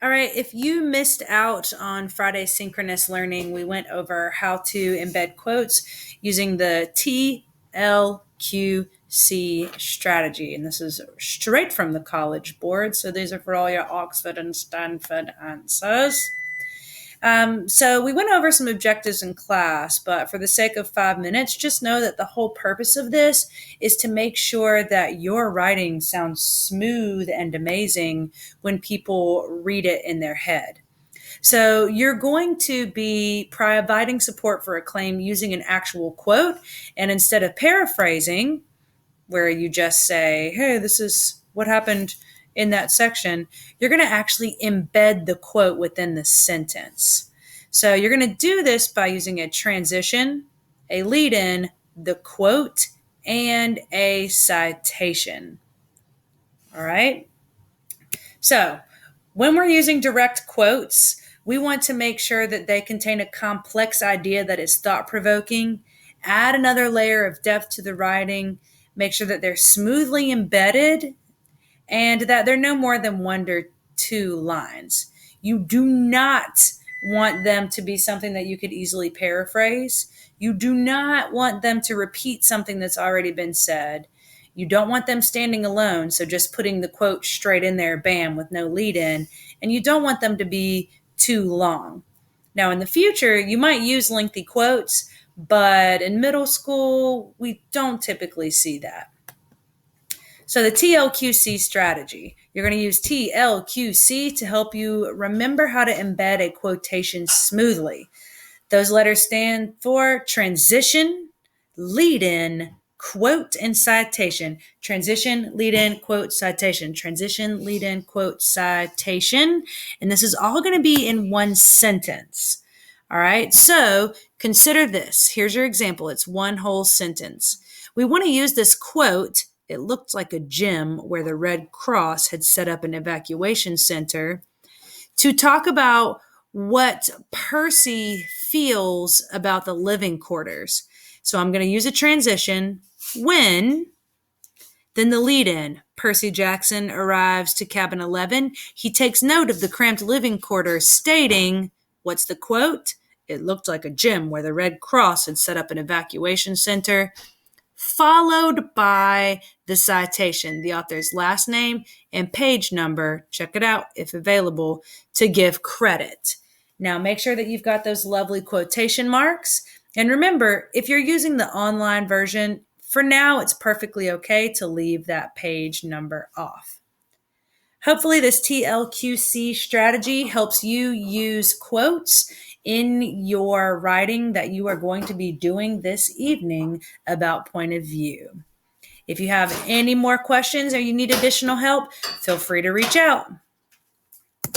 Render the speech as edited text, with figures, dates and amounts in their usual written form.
All right, if you missed out on Friday's synchronous learning, we went over how to embed quotes using the TLQC strategy. And this is straight from the College Board. So these are for all your Oxford and Stanford answers. So we went over some objectives in class, but for the sake of 5 minutes, just know that the whole purpose of this is to make sure that your writing sounds smooth and amazing when people read it in their head. So you're going to be providing support for a claim using an actual quote, and instead of paraphrasing, where you just say, hey, this is what happened in that section, you're going to actually embed the quote within the sentence. So you're going to do this by using a transition, a lead in, the quote, and a citation. All right. So when we're using direct quotes, we want to make sure that they contain a complex idea that is thought-provoking, add another layer of depth to the writing, make sure that they're smoothly embedded, and that they're no more than 1 to 2 lines. You do not want them to be something that you could easily paraphrase. You do not want them to repeat something that's already been said. You don't want them standing alone, so just putting the quote straight in there, bam, with no lead in. And you don't want them to be too long. Now, in the future, you might use lengthy quotes, but in middle school, we don't typically see that. So the TLQC strategy, you're going to use TLQC to help you remember how to embed a quotation smoothly. Those letters stand for transition, lead in, quote, and citation. Transition, lead in, quote, citation. Transition, lead in, quote, citation. And this is all going to be in one sentence. All right. So consider this. Here's your example. It's one whole sentence. We want to use this quote. It looked like a gym where the Red Cross had set up an evacuation center to talk about what Percy feels about the living quarters. So I'm going to use a transition. When, then the lead in. Percy Jackson arrives to cabin 11. He takes note of the cramped living quarters, stating, what's the quote? It looked like a gym where the Red Cross had set up an evacuation center, followed by the citation, the author's last name and page number, check it out if available, to give credit. Now make sure that you've got those lovely quotation marks. And remember, if you're using the online version, for now it's perfectly okay to leave that page number off. Hopefully this TLQC strategy helps you use quotes in your writing that you are going to be doing this evening about point of view. If you have any more questions or you need additional help, feel free to reach out.